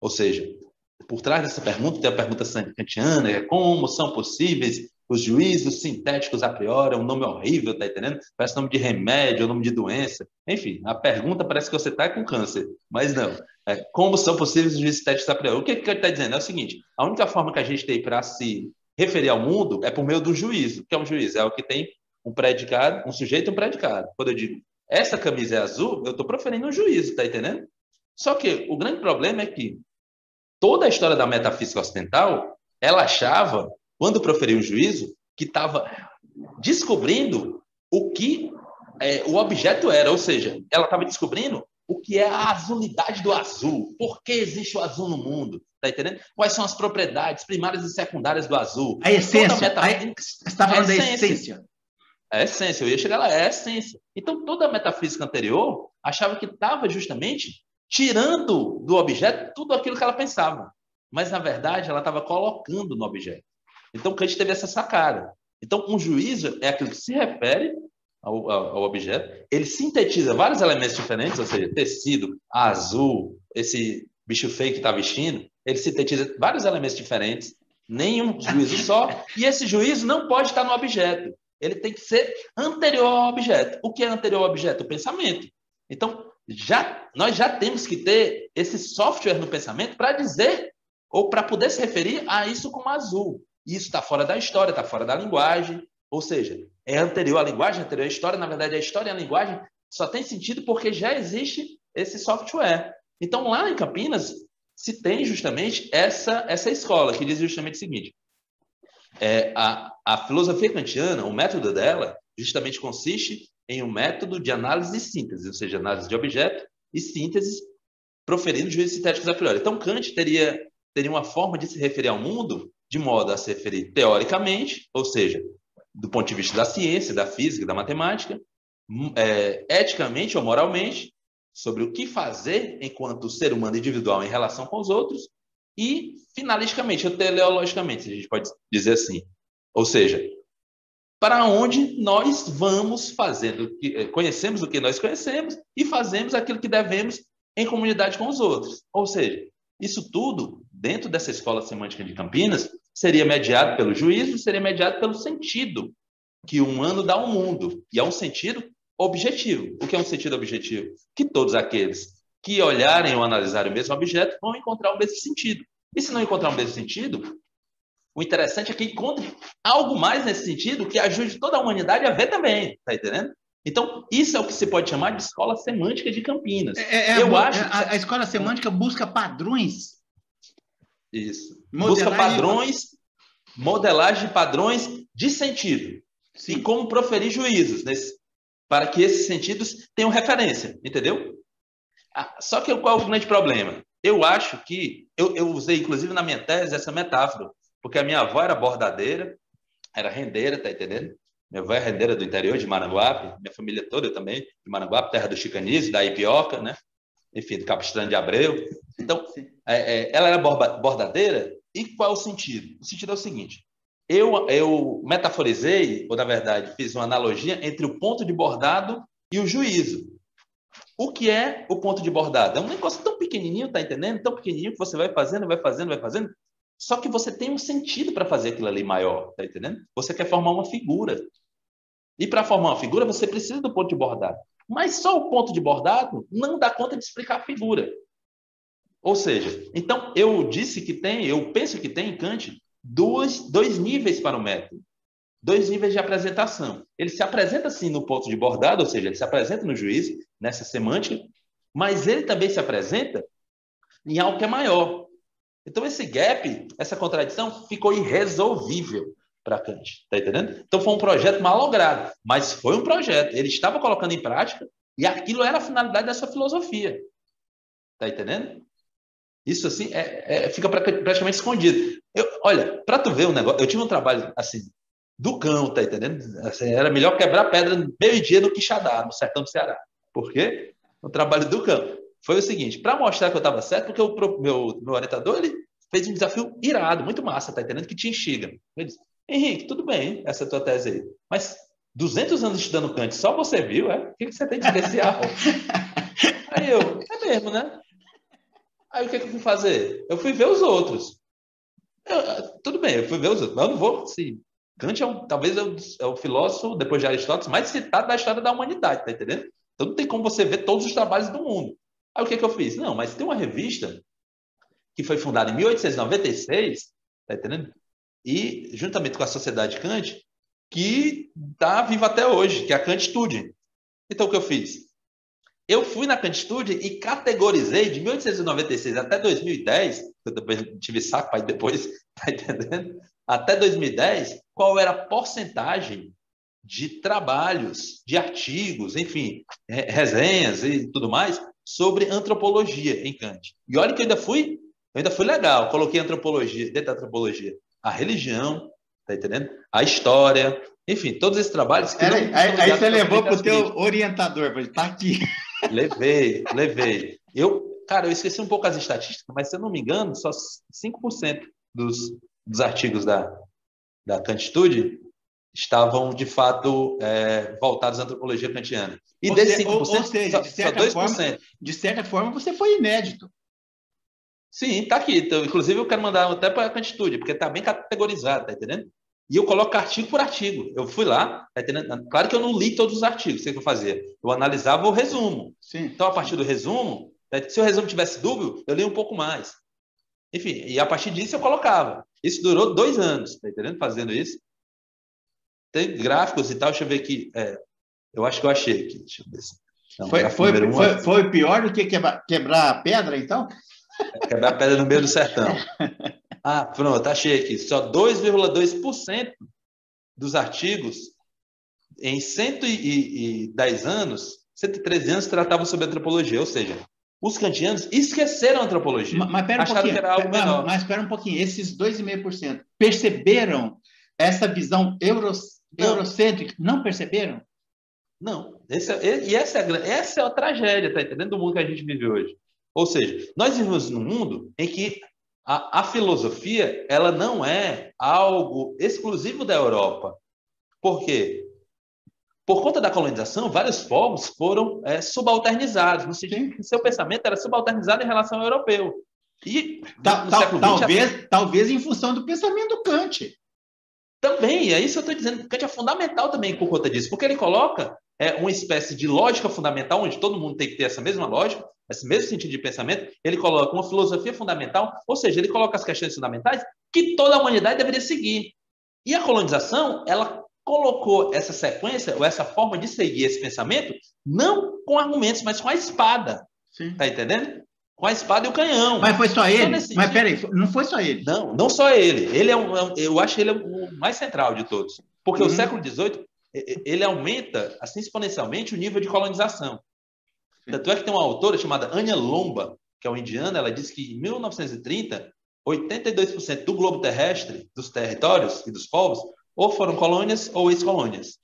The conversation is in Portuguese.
Ou seja, por trás dessa pergunta tem a pergunta kantiana, como são possíveis os juízos sintéticos a priori, é um nome horrível, tá entendendo? Parece nome de remédio, nome de doença. Enfim, a pergunta parece que você está com câncer, mas não. Como são possíveis os juízos sintéticos a priori? O que ele está dizendo? É o seguinte, a única forma que a gente tem para se referir ao mundo é por meio do juízo. O que é um juízo? É o que tem um predicado, um sujeito e um predicado. Quando eu digo, essa camisa é azul, eu estou proferindo um juízo, tá entendendo? Só que o grande problema é que toda a história da metafísica ocidental, ela achava, quando proferiu um juízo, que estava descobrindo o que o objeto era, ou seja, ela estava descobrindo o que é a azulidade do azul, por que existe o azul no mundo, tá entendendo? Quais são as propriedades primárias e secundárias do azul. A essência, você está falando da essência. É a essência, eu ia chegar lá, é a essência. Então, toda a metafísica anterior achava que estava justamente tirando do objeto tudo aquilo que ela pensava. Mas, na verdade, ela estava colocando no objeto. Então, Kant teve essa sacada. Então, um juízo é aquilo que se refere ao objeto, ele sintetiza vários elementos diferentes, ou seja, tecido, azul, esse bicho feio que está vestindo, ele sintetiza vários elementos diferentes, nenhum juízo só, e esse juízo não pode estar no objeto. Ele tem que ser anterior ao objeto. O que é anterior ao objeto? O pensamento. Então, nós já temos que ter esse software no pensamento para dizer, ou para poder se referir a isso como azul. Isso está fora da história, está fora da linguagem, ou seja, é anterior à linguagem, anterior à história. Na verdade, a história e a linguagem só tem sentido porque já existe esse software. Então, lá em Campinas, se tem justamente essa escola, que diz justamente o seguinte, a filosofia kantiana, o método dela, justamente consiste em um método de análise e síntese, ou seja, análise de objeto e síntese, proferindo juízos sintéticos a priori. Então, Kant teria uma forma de se referir ao mundo de modo a se referir teoricamente, ou seja, do ponto de vista da ciência, da física, da matemática, eticamente ou moralmente, sobre o que fazer enquanto ser humano individual em relação com os outros, e finalisticamente, ou teleologicamente, se a gente pode dizer assim. Ou seja, para onde nós vamos fazendo, conhecemos o que nós conhecemos e fazemos aquilo que devemos em comunidade com os outros. Ou seja, isso tudo, dentro dessa escola semântica de Campinas, seria mediado pelo juízo, seria mediado pelo sentido que o humano dá ao mundo. E é um sentido objetivo. O que é um sentido objetivo? Que todos aqueles que olharem ou analisarem o mesmo objeto vão encontrar o mesmo sentido. E se não encontrar o mesmo sentido, o interessante é que encontre algo mais nesse sentido que ajude toda a humanidade a ver também, tá entendendo? Então, isso é o que se pode chamar de escola semântica de Campinas. A escola semântica busca padrões. Isso. Busca padrões, modelagem de padrões de sentido. Sim. E como proferir juízos para que esses sentidos tenham referência, entendeu? Só que qual é o grande problema? Eu acho que, eu usei inclusive na minha tese essa metáfora, porque a minha avó era bordadeira, era rendeira, tá entendendo? Minha avó é rendeira do interior de Maranguape, minha família toda também, de Maranguape, terra do Chicanismo, da Ipioca, né? Enfim, do Capistrano de Abreu. Então, ela era bordadeira, e qual é o sentido? O sentido é o seguinte, eu metaforizei, ou na verdade fiz uma analogia entre o ponto de bordado e o juízo. O que é o ponto de bordado? É um negócio tão pequenininho, tá entendendo? Tão pequenininho que você vai fazendo, só que você tem um sentido para fazer aquilo ali maior, tá entendendo? Você quer formar uma figura. E para formar uma figura, você precisa do ponto de bordado. Mas só o ponto de bordado não dá conta de explicar a figura. Ou seja, então eu penso que tem em Kant dois níveis para o método. 2 níveis de apresentação. Ele se apresenta, sim, no ponto de bordado, ou seja, ele se apresenta no juízo, nessa semântica, mas ele também se apresenta em algo que é maior. Então, esse gap, essa contradição, ficou irresolvível para Kant, tá entendendo? Então, foi um projeto malogrado, mas foi um projeto. Ele estava colocando em prática e aquilo era a finalidade dessa filosofia. Tá entendendo? Isso, assim, fica praticamente escondido. Olha, para tu ver um negócio, eu tive um trabalho, assim, do cão, tá entendendo? Assim, era melhor quebrar pedra no meio-dia do que Xadá, no sertão do Ceará. Por quê? O trabalho do cão. Foi o seguinte, para mostrar que eu estava certo, porque o meu orientador, ele fez um desafio irado, muito massa, tá entendendo? Que te instiga. Ele disse, Henrique, tudo bem, essa tua tese aí, mas 200 anos estudando Kant, só você viu, é? O que você tem de especial? Aí eu, é mesmo, né? Aí o que eu fui fazer? Eu fui ver os outros. Tudo bem, eu fui ver os outros, mas eu não vou, assim, Kant talvez é o filósofo, depois de Aristóteles, mais citado da história da humanidade, tá entendendo? Então não tem como você ver todos os trabalhos do mundo. Aí o que eu fiz? Não, mas tem uma revista que foi fundada em 1896, tá entendendo? E, juntamente com a Sociedade Kant, que está viva até hoje, que é a Kant Studien. Então, o que eu fiz? Eu fui na Kant Studien e categorizei de 1896 até 2010, eu depois tive saco para depois, tá entendendo? Até 2010, qual era a porcentagem de trabalhos, de artigos, enfim, resenhas e tudo mais, sobre antropologia em Kant. E olha que eu ainda fui legal, coloquei antropologia, dentro da antropologia, a religião, tá entendendo? A história, enfim, todos esses trabalhos que não aí você levou para o teu orientador, para ele estar aqui. Levei. Cara, eu esqueci um pouco as estatísticas, mas se eu não me engano, só 5% dos artigos da Kant Studien estavam, de fato, voltados à antropologia kantiana. E desses 5%, ou seja, de certa forma, você foi inédito. Sim, está aqui. Então, inclusive, eu quero mandar até para a Kant Studien, porque está bem categorizado, tá entendendo? E eu coloco artigo por artigo. Eu fui lá, tá entendendo? Claro que eu não li todos os artigos, o que eu fazia? Eu analisava o resumo. Sim. Então, a partir do resumo, se o resumo tivesse dúbio, eu li um pouco mais. Enfim, e a partir disso eu colocava. Isso durou 2 anos, tá entendendo? Fazendo isso. Tem gráficos e tal, deixa eu ver aqui. Eu acho que eu achei aqui. Deixa eu ver. Não, foi pior do que quebrar a pedra, então? Quebrar a pedra no meio do sertão. Pronto, achei aqui. Só 2,2% dos artigos em 110 anos, 113 anos, tratavam sobre antropologia. Ou seja, os kantianos esqueceram a antropologia. Mas pera acharam que era algo menor. Mas espera um pouquinho. Esses 2,5% perceberam essa visão eurocêntrica? Não perceberam? Não. Essa é a tragédia, tá entendendo? Do mundo que a gente vive hoje. Ou seja, nós vivemos num mundo em que a filosofia ela não é algo exclusivo da Europa. Por quê? Por conta da colonização, vários povos foram subalternizados, no sentido que seu pensamento era subalternizado em relação ao europeu. E no século XX, talvez em função do pensamento do Kant. Também, é isso que eu estou dizendo. Kant é fundamental também por conta disso, porque ele coloca uma espécie de lógica fundamental, onde todo mundo tem que ter essa mesma lógica, esse mesmo sentido de pensamento. Ele coloca uma filosofia fundamental, ou seja, ele coloca as questões fundamentais que toda a humanidade deveria seguir. E a colonização, ela colocou essa sequência, ou essa forma de seguir esse pensamento, não com argumentos, mas com a espada. Sim. Tá entendendo? Com a espada e o canhão. Mas foi só ele? Mas peraí, não foi só ele? Não só ele. Eu acho que ele é o mais central de todos. Porque o século XVIII, ele aumenta assim, exponencialmente o nível de colonização. Tanto é que tem uma autora chamada Anya Lomba, que é uma indiana, ela diz que em 1930, 82% do globo terrestre, dos territórios e dos povos, ou foram colônias ou ex-colônias.